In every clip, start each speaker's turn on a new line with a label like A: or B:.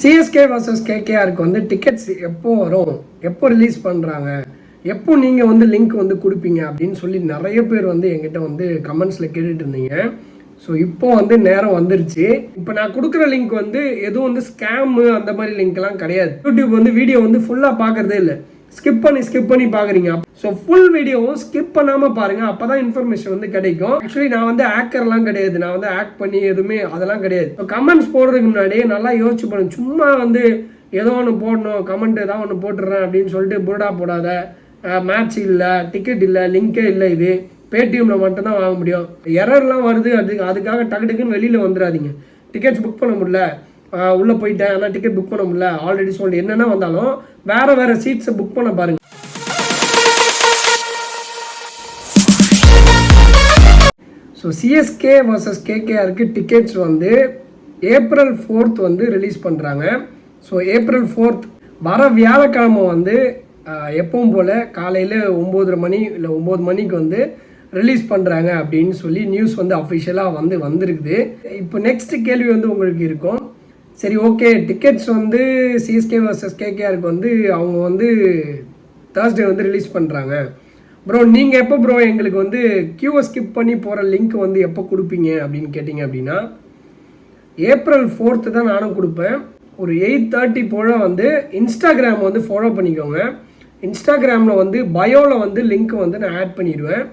A: CSK versus கேகேஆருக்கு வந்து tickets எப்போ வரும், எப்போ ரிலீஸ் பண்ணுறாங்க, எப்போ நீங்கள் வந்து லிங்க் வந்து கொடுப்பீங்க அப்படின்னு சொல்லி நிறைய பேர் வந்து என்கிட்ட வந்து கமெண்ட்ஸில் கேட்டுட்டு இருந்தீங்க. ஸோ இப்போ வந்து நேரம் வந்துருச்சு. இப்போ நான் கொடுக்குற லிங்க் வந்து எதுவும் வந்து ஸ்கேமு அந்த மாதிரி லிங்க்லாம் கிடையாது. யூடியூப் வந்து வீடியோ வந்து ஃபுல்லாக பார்க்குறதே இல்லை, ஸ்கிப் பண்ணி பார்க்குறீங்க. ஸோ ஃபுல் வீடியோவும் ஸ்கிப் பண்ணாமல் பாருங்கள், அப்போ தான் இன்ஃபர்மேஷன் வந்து கிடைக்கும். ஆக்சுவலி நான் வந்து ஆக்கர்லாம் கிடையாது, நான் வந்து ஆக்ட் பண்ணி எதுவுமே அதெல்லாம் கிடையாது. இப்போ கமெண்ட்ஸ் போடுறதுக்கு முன்னாடியே நல்லா யோசிச்சு பண்ணுங்க. சும்மா வந்து ஏதோ ஒன்று போடணும், கமெண்ட் ஏதாவது ஒன்று போட்டுடுறேன் அப்படின்னு சொல்லிட்டு புருடா போடாத. மேட்ச் இல்லை, டிக்கெட் இல்லை, லிங்கே இல்லை, இது பேடிஎம்ல மட்டும்தான் வாங்க முடியும், எரர்லாம் வருது, அதுக்காக டக்குன்னு வெளியில் வந்துடாதீங்க. டிக்கெட்ஸ் புக் பண்ண முடியல, உள்ளே போயிட்டேன் ஆனால் டிக்கெட் புக் பண்ண முடியல, ஆல்ரெடி சொல்லி என்னென்ன வந்தாலும் வேறு சீட்ஸை புக் பண்ண பாருங்கள். ஸோ சிஎஸ்கே வர்சஸ் கேகேஆருக்கு டிக்கெட்ஸ் வந்து April 4th வந்து ரிலீஸ் பண்ணுறாங்க. ஸோ April 4th வர வியாழக்கிழமை வந்து எப்பவும் போல் காலையில் 9:30 மணி இல்லை 9 மணிக்கு வந்து ரிலீஸ் பண்ணுறாங்க அப்படின்னு சொல்லி நியூஸ் வந்து அஃபிஷியலாக வந்துருக்குது. இப்போ நெக்ஸ்ட் கேள்வி வந்து உங்களுக்கு இருக்கும், சரி ஓகே டிக்கெட்ஸ் வந்து சிஎஸ்கே வர்சஸ் கேகேஆருக்கு வந்து அவங்க வந்து Thursday வந்து ரிலீஸ் பண்ணுறாங்க ப்ரோ, நீங்கள் எப்போ ப்ரோ எங்களுக்கு வந்து கியூவை ஸ்கிப் பண்ணி போகிற லிங்க் வந்து எப்போ கொடுப்பீங்க அப்படின்னு கேட்டிங்க அப்படின்னா April 4th தான் நானும் கொடுப்பேன். ஒரு 8:30 போல் வந்து இன்ஸ்டாகிராம் வந்து ஃபாலோ பண்ணிக்கோங்க. இன்ஸ்டாகிராமில் வந்து பயோவில் வந்து லிங்க் வந்து நான் ஆட் பண்ணிவிடுவேன்.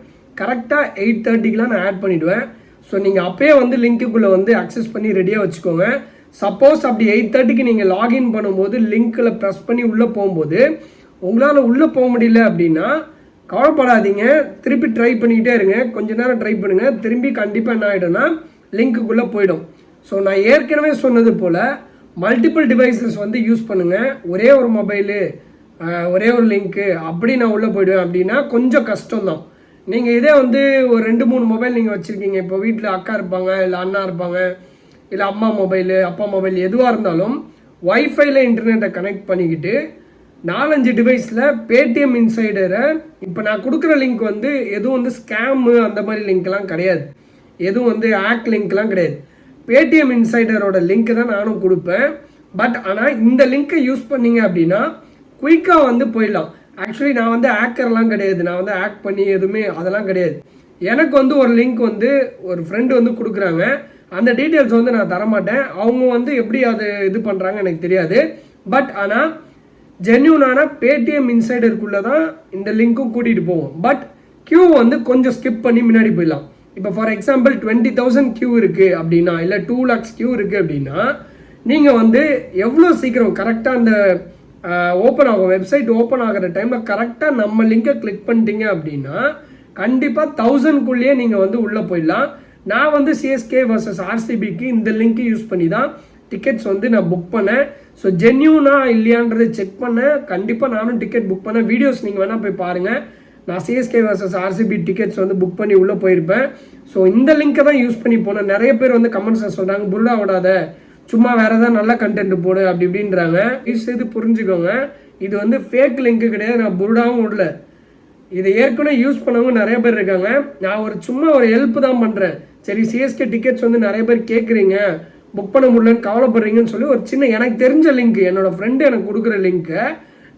A: கரெக்டாக 8:30க்குலாம் நான் ஆட் பண்ணிவிடுவேன். ஸோ நீங்கள் அப்போயே வந்து லிங்க்குள்ளே வந்து அக்சஸ் பண்ணி ரெடியாக வச்சுக்கோங்க. சப்போஸ் அப்படி 8:30க்கு நீங்கள் லாகின் பண்ணும்போது லிங்க்கில் ப்ரெஸ் பண்ணி உள்ளே போகும்போது உங்களால் உள்ளே போக முடியல அப்படின்னா கவலைப்படாதீங்க, திருப்பி ட்ரை பண்ணிக்கிட்டே இருங்க. கொஞ்ச நேரம் ட்ரை பண்ணுங்கள், திரும்பி கண்டிப்பாக என்ன ஆகிடும்னா லிங்க்குள்ளே போயிடும். ஸோ நான் ஏற்கனவே சொன்னது போல் மல்டிபிள் டிவைசஸ் வந்து யூஸ் பண்ணுங்கள். ஒரே ஒரு மொபைலு ஒரே ஒரு லிங்க்கு அப்படி நான் உள்ளே போயிடுவேன் அப்படின்னா கொஞ்சம் கஷ்டம்தான். நீங்கள் இதே வந்து ஒரு 2-3 மொபைல் நீங்கள் வச்சுருக்கீங்க, இப்போ வீட்டில் அக்கா இருப்பாங்க, இல்லை அண்ணா இருப்பாங்க, இல்லை அம்மா மொபைலு அப்பா மொபைல் எதுவாக இருந்தாலும் வைஃபைல இன்டர்நெட்டை கனெக்ட் பண்ணிக்கிட்டு 4-5 டிவைஸில் பேடிஎம் இன்சைடரை இப்போ நான் கொடுக்குற லிங்க் வந்து எதுவும் வந்து ஸ்கேமு அந்த மாதிரி லிங்க்லாம் கிடையாது, எதுவும் வந்து ஆக் லிங்க்லாம் கிடையாது. பேடிஎம் இன்சைடரோட லிங்க் தான் நானும் கொடுப்பேன். பட் ஆனால் இந்த லிங்க்கை யூஸ் பண்ணிங்க அப்படின்னா குயிக்காக வந்து போயிடலாம். ஆக்சுவலி நான் வந்து ஆக்கர்லாம் கிடையாது, நான் வந்து ஆக்ட் பண்ணி எதுவுமே அதெல்லாம் கிடையாது. எனக்கு வந்து ஒரு லிங்க் வந்து ஒரு ஃப்ரெண்டு வந்து கொடுக்குறாங்க, அந்த டீட்டெயில்ஸ் வந்து நான் தரமாட்டேன். அவங்க வந்து எப்படி அது இது பண்ணுறாங்க எனக்கு தெரியாது. பட் ஆனால் ஜென்யூனான பேடிஎம் இன்சைடருக்குள்ளே தான் இந்த லிங்க்கும் கூட்டிகிட்டு போவோம். பட் கியூ வந்து கொஞ்சம் ஸ்கிப் பண்ணி முன்னாடி போயிடலாம். இப்போ ஃபார் எக்ஸாம்பிள் 20,000 கியூ இருக்குது அப்படின்னா, இல்லை 2 lakhs கியூ இருக்குது அப்படின்னா நீங்கள் வந்து எவ்வளோ சீக்கிரம் கரெக்டாக அந்த ஓப்பன் ஆகும், வெப்சைட் ஓப்பன் ஆகிற டைமில் கரெக்டாக நம்ம லிங்கை கிளிக் பண்ணிட்டீங்க அப்படின்னா கண்டிப்பாக 1000க்குள்ளேயே நீங்கள் வந்து உள்ளே போயிடலாம். நான் வந்து சிஎஸ்கே வர்சஸ் ஆர்சிபிக்கு இந்த லிங்க்கை யூஸ் பண்ணி தான் டிக்கெட்ஸ் வந்து நான் புக் பண்ணேன். ஸோ ஜென்யூனா இல்லையான்றதை செக் பண்ணேன். கண்டிப்பாக நானும் டிக்கெட் புக் பண்ணேன். வீடியோஸ் நீங்கள் வேணால் போய் பாருங்கள். நான் சிஎஸ்கே வர்சஸ் ஆர்சிபி டிக்கெட்ஸ் வந்து புக் பண்ணி உள்ளே போயிருப்பேன். ஸோ இந்த லிங்க்கை தான் யூஸ் பண்ணி போனேன். நிறைய பேர் வந்து கமெண்ட்ஸில் சொல்கிறாங்க புருடா விடாத, சும்மா வேறு ஏதாவது நல்ல கண்டென்ட் போடு அப்படி இப்படின்றாங்க. இது புரிஞ்சுக்கோங்க, இது வந்து ஃபேக் லிங்க்கு கிடையாது, நான் புருடாவும் விடல. இதை ஏற்கனவே யூஸ் பண்ணவங்க நிறைய பேர் இருக்காங்க. நான் சும்மா ஒரு ஹெல்ப் தான் பண்ணுறேன். சரி சிஎஸ்கே டிக்கெட்ஸ் வந்து நிறைய பேர் கேட்குறீங்க, புக் பண்ண முடியலன்னு கவலைப்படுறீங்கன்னு சொல்லி ஒரு சின்ன எனக்கு தெரிஞ்ச லிங்க், என்னோடய ஃப்ரெண்டு எனக்கு கொடுக்குற லிங்க்கை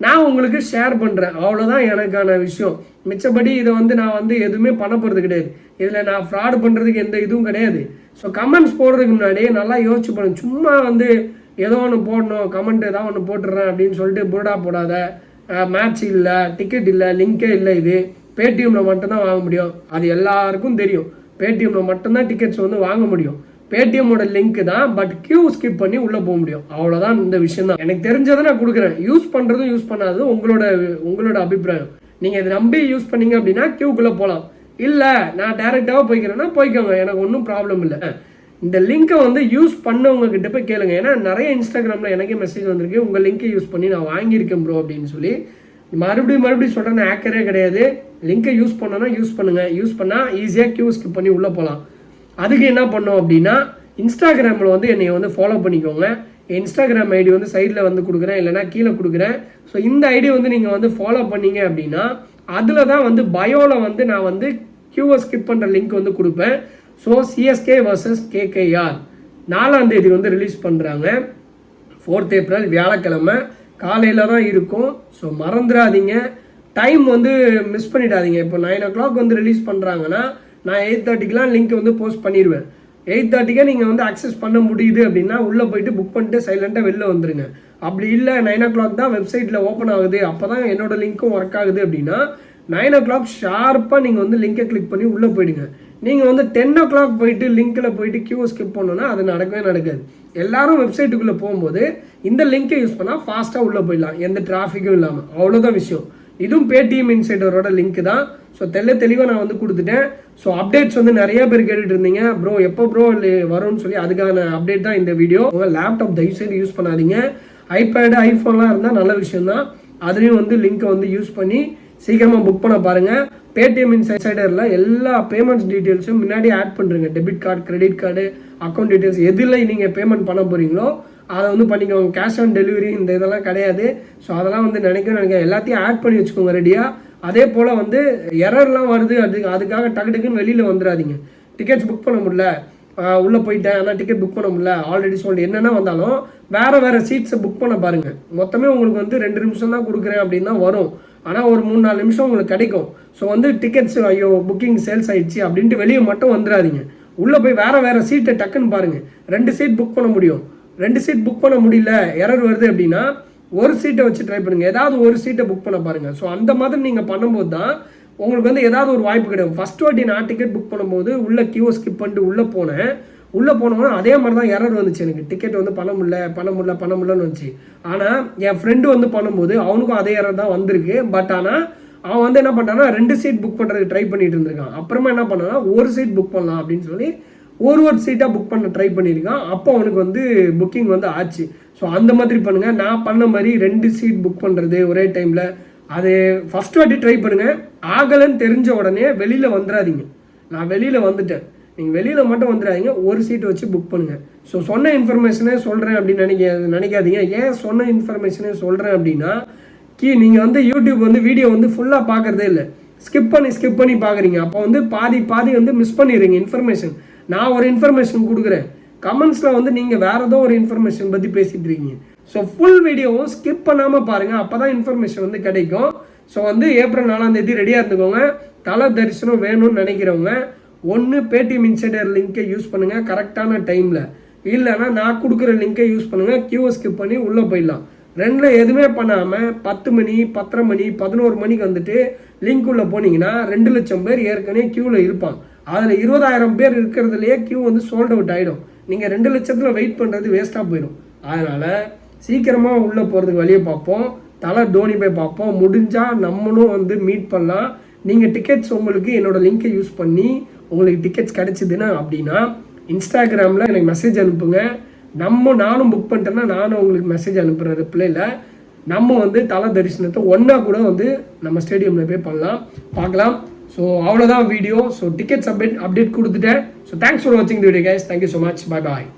A: நான் உங்களுக்கு ஷேர் பண்ணுறேன், அவ்வளோதான் எனக்கான விஷயம். மிச்சபடி இதை வந்து நான் வந்து எதுவுமே பண்ண போகிறது கிடையாது. இதில் நான் ஃப்ராட் பண்ணுறதுக்கு எந்த இதுவும் கிடையாது. ஸோ கமெண்ட்ஸ் போடுறதுக்கு முன்னாடியே நல்லா யோசிச்சு பண்ணுங்க. சும்மா வந்து ஏதோ ஒன்று போடணும், கமெண்ட் ஏதாவது ஒன்று போட்டுடுறேன் அப்படின்னு சொல்லிட்டு புருடா போடாத. மேட்ச் இல்லை, டிக்கெட் இல்லை, லிங்கே இல்லை, இது பேடிஎம்மில் மட்டும்தான் வாங்க முடியும், அது எல்லாருக்கும் தெரியும். பேடிஎம்மில் மட்டும்தான் டிக்கெட்ஸ் வந்து வாங்க முடியும். பேடிஎம்மோட லிங்க் தான், பட் கியூ ஸ்கிப் பண்ணி உள்ளே போக முடியும், அவ்வளோதான் இந்த விஷயம் தான். எனக்கு தெரிஞ்சதை நான் கொடுக்குறேன். யூஸ் பண்ணுறதும் யூஸ் பண்ணாததும் உங்களோட அபிப்பிராயம். நீங்கள் இதை நம்பி யூஸ் பண்ணீங்க அப்படின்னா கியூக்குள்ளே போகலாம். இல்லை நான் டேரெக்டாக போய்க்கிறேன்னா போய்க்கோங்க, எனக்கு ஒன்றும் ப்ராப்ளம் இல்லை. இந்த லிங்க்கை வந்து யூஸ் பண்ணவங்க கிட்ட போய் கேளுங்க. ஏன்னா நிறைய இன்ஸ்டாகிராமில் எனக்கே மெசேஜ் வந்திருக்கு, உங்கள் லிங்க்கை யூஸ் பண்ணி நான் வாங்கியிருக்கேன் ப்ரோ அப்படின்னு சொல்லி. மறுபடியும் சொல்கிறேன், ஆக்கரே கிடையாது. லிங்க்கை யூஸ் பண்ணோன்னா யூஸ் பண்ணுங்கள். யூஸ் பண்ணால் ஈஸியாக கியூ ஸ்கிப் பண்ணி உள்ளே போகலாம். அதுக்கு என்ன பண்ணோம் அப்படின்னா இன்ஸ்டாகிராமில் வந்து என்னை வந்து ஃபாலோ பண்ணிக்கோங்க. இன்ஸ்டாகிராம் ஐடி வந்து சைடில் வந்து கொடுக்குறேன், இல்லைனா கீழே கொடுக்குறேன். ஸோ இந்த ஐடி வந்து நீங்கள் வந்து ஃபாலோ பண்ணீங்க அப்படின்னா அதில் தான் வந்து பயோவில் வந்து நான் வந்து கியூவை ஸ்கிப் பண்ணுற லிங்க் வந்து கொடுப்பேன். ஸோ சிஎஸ்கே வர்சஸ் கேகேஆர் 4ஆம் தேதி வந்து ரிலீஸ் பண்ணுறாங்க. 4th ஏப்ரல் வியாழக்கிழமை காலையில் தான் இருக்கும். ஸோ மறந்துடாதீங்க. டைம் வந்து மிஸ் பண்ணிடாதீங்க. இப்போ 9 o'clock வந்து ரிலீஸ் பண்ணுறாங்கன்னா நான் 8:30க்கெலாம் லிங்க் வந்து போஸ்ட் பண்ணிடுவேன். 8:30க்கே நீங்கள் வந்து அக்சஸ் பண்ண முடியுது அப்படின்னா உள்ளே போயிட்டு புக் பண்ணிட்டு சைலண்ட்டாக வெளில வந்துடுங்க. அப்படி இல்லை 9 o'clock தான் வெப்சைட்டில் ஓப்பன் ஆகுது, அப்போ தான் என்னோட லிங்க்கும் ஒர்க் ஆகுது அப்படின்னா 9 o'clock ஷார்ப்பாக நீங்கள் வந்து லிங்கை கிளிக் பண்ணி உள்ளே போயிடுங்க. நீங்கள் வந்து 10 o'clock போயிட்டு லிங்க்கில் போயிட்டு கியூவை ஸ்கிப் பண்ணோன்னா அது நடக்கவே நடக்காது. எல்லாரும் வெப்சைட்டுக்குள்ளே போகும்போது இந்த லிங்கை யூஸ் பண்ணால் ஃபாஸ்ட்டாக உள்ளே போயிடலாம், எந்த டிராஃபிக்கும் இல்லாமல். அவ்வளோதான் விஷயம். இதுவும் பேடிஎம் இன்சைடரோட லிங்க் தான். ஸோ தெளிவாக நான் வந்து கொடுத்துட்டேன். ஸோ அப்டேட்ஸ் வந்து நிறைய பேர் கேட்டுட்டு இருந்தீங்க, ப்ரோ எப்போ ப்ரோ வரும்னு சொல்லி. அதுக்கான அப்டேட் தான் இந்த வீடியோ. உங்கள் லேப்டாப் தயவுசெய்து யூஸ் பண்ணாதீங்க. ஐபேடு ஐஃபோன்லாம் இருந்தால் நல்ல விஷயம்தான். அதுலேயும் வந்து லிங்க்கை வந்து யூஸ் பண்ணி சீக்கிரமாக புக் பண்ண பாருங்கள். பேடிஎம் இன்சைடரில் எல்லா பேமெண்ட்ஸ் டீட்டெயில்ஸும் முன்னாடி ஆட் பண்ணுறீங்க. Debit card, credit card, account details எதில் நீங்கள் பேமெண்ட் பண்ண போகிறீங்களோ அதை வந்து பண்ணிக்கோங்க. கேஷ் ஆன் டெலிவரி இந்த இதெல்லாம் கிடையாது. ஸோ அதெல்லாம் வந்து நினைக்க எல்லாத்தையும் ஆட் பண்ணி வச்சுக்கோங்க ரெடியாக. அதே போல் வந்து எரர்லாம் வருது, அதுக்காக டக்குன்னு வெளியில் வந்துடாதீங்க. டிக்கெட்ஸ் புக் பண்ண முடியல, உள்ளே போயிட்டேன் ஆனால் டிக்கெட் புக் பண்ண முடியல, ஆல்ரெடி சொல்லிட்டு என்னென்னா வந்தாலும் வேறு சீட்ஸை புக் பண்ண பாருங்கள். மொத்தமே உங்களுக்கு வந்து 2 நிமிஷம் தான் கொடுக்குறேன் அப்படின்னு தான் வரும். ஆனால் ஒரு 3-4 நிமிஷம் உங்களுக்கு கிடைக்கும். ஸோ வந்து டிக்கெட்ஸ் ஐயோ புக்கிங் சேல்ஸ் ஆகிடுச்சு அப்படின்ட்டு வெளியே மட்டும் வந்துடாதீங்க. உள்ளே போய் வேறு சீட்டை டக்குன்னு பாருங்கள். 2 சீட் புக் பண்ண முடியும். 2 சீட் புக் பண்ண முடியல, எரர் வருது அப்படின்னா ஒரு சீட்டை வச்சு ட்ரை பண்ணுங்கள். ஏதாவது ஒரு சீட்டை புக் பண்ண பாருங்கள். ஸோ அந்த மாதிரி நீங்கள் பண்ணும்போது தான் உங்களுக்கு வந்து ஏதாவது ஒரு வாய்ப்பு கிடைக்கும். ஃபஸ்ட் வாட்டி நான் டிக்கெட் புக் பண்ணும்போது உள்ளே கியூவை ஸ்கிப் பண்ணிட்டு உள்ளே போனோம்னா அதே மாதிரி தான் எரர் வந்துச்சு. எனக்கு டிக்கெட் வந்து பண்ண முடியலன்னு வந்துச்சு. ஆனால் என் ஃப்ரெண்டு வந்து பண்ணும்போது அவனுக்கும் அதே எரர் தான் வந்திருக்கு. பட் ஆனால் அவன் வந்து என்ன பண்ணான்னா 2 சீட் புக் பண்ணுறதுக்கு ட்ரை பண்ணிட்டு இருந்திருக்கான். அப்புறமா என்ன பண்ணான்னா ஒரு சீட் புக் பண்ணலாம் அப்படின்னு சொல்லி ஒரு சீட்டாக புக் பண்ண ட்ரை பண்ணியிருக்கான். அப்போ அவனுக்கு வந்து புக்கிங் வந்து ஆச்சு. ஸோ அந்த மாதிரி பண்ணுங்கள். நான் பண்ண மாதிரி 2 சீட் புக் பண்ணுறது ஒரே டைமில் அது ஃபஸ்ட் வாட்டி ட்ரை பண்ணுங்கள். ஆகலைன்னு தெரிஞ்ச உடனே வெளியில் வந்துடாதீங்க. நான் வெளியில் வந்துட்டேன், நீங்கள் வெளியில் மட்டும் வந்துடாதீங்க. ஒரு சீட்டை வச்சு புக் பண்ணுங்கள். ஸோ சொன்ன இன்ஃபர்மேஷனே சொல்கிறேன் அப்படின்னு நினைக்காதீங்க. ஏன் சொன்ன இன்ஃபர்மேஷனே சொல்கிறேன் அப்படின்னா நீங்கள் வந்து யூடியூப் வந்து வீடியோ வந்து ஃபுல்லாக பார்க்குறதே இல்லை, ஸ்கிப் பண்ணி பார்க்குறீங்க. அப்போ வந்து பாதி வந்து மிஸ் பண்ணிடுறீங்க இன்ஃபர்மேஷன். நான் ஒரு இன்ஃபர்மேஷன் கொடுக்குறேன், கமெண்ட்ஸில் வந்து நீங்கள் வேறு ஏதோ ஒரு இன்ஃபர்மேஷன் பற்றி பேசிகிட்டு இருக்கீங்க. ஸோ ஃபுல் வீடியோவும் ஸ்கிப் பண்ணாமல் பாருங்கள், அப்போ தான் இன்ஃபர்மேஷன் வந்து கிடைக்கும். ஸோ வந்து ஏப்ரல் 4ஆம் தேதி ரெடியாக இருந்துக்கோங்க. தல தரிசனம் வேணும்னு நினைக்கிறவங்க ஒன்று பேடிஎம் இன்சைடர் லிங்கை யூஸ் பண்ணுங்கள் கரெக்டான டைமில், இல்லைன்னா நான் கொடுக்குற லிங்கை யூஸ் பண்ணுங்கள், கியூவை ஸ்கிப் பண்ணி உள்ளே போயிடலாம். 2ல் எதுவுமே பண்ணாமல் 10 மணி 10:30 மணி 11 மணிக்கு வந்துட்டு லிங்க் உள்ளே போனீங்கன்னா 2 லட்சம் பேர் ஏற்கனவே கியூவில் இருப்பான். அதில் 20,000 பேர் இருக்கிறதுலையே கியூ வந்து சோல்ட் அவுட் ஆகிடும். நீங்கள் 2 லட்சத்தில் வெயிட் பண்ணுறது வேஸ்ட்டாக போயிடும். அதனால் சீக்கிரமாக உள்ளே போகிறதுக்கு வழியை பார்ப்போம். தலை தோனி போய் பார்ப்போம். முடிஞ்சால் நம்மளும் வந்து மீட் பண்ணலாம். நீங்கள் டிக்கெட்ஸ் உங்களுக்கு என்னோடய லிங்கை யூஸ் பண்ணி உங்களுக்கு டிக்கெட்ஸ் கிடச்சிதுன்னா அப்படின்னா இன்ஸ்டாகிராமில் எனக்கு மெசேஜ் அனுப்புங்க. நானும் புக் பண்ணிட்டேன்னா நானும் உங்களுக்கு மெசேஜ் அனுப்புகிற ரிப்ளைல நம்ம வந்து தல தரிசனத்தை ஒன்றா கூட வந்து நம்ம ஸ்டேடியமில் போய் பார்க்கலாம். ஸோ அவ்வளோதான் வீடியோ. ஸோ டிக்கெட்ஸ் அப்டேட் கொடுத்துட்டேன். ஸோ தேங்க்ஸ் ஃபார் வாட்சிங் the video guys. Thank you so much. Bye bye.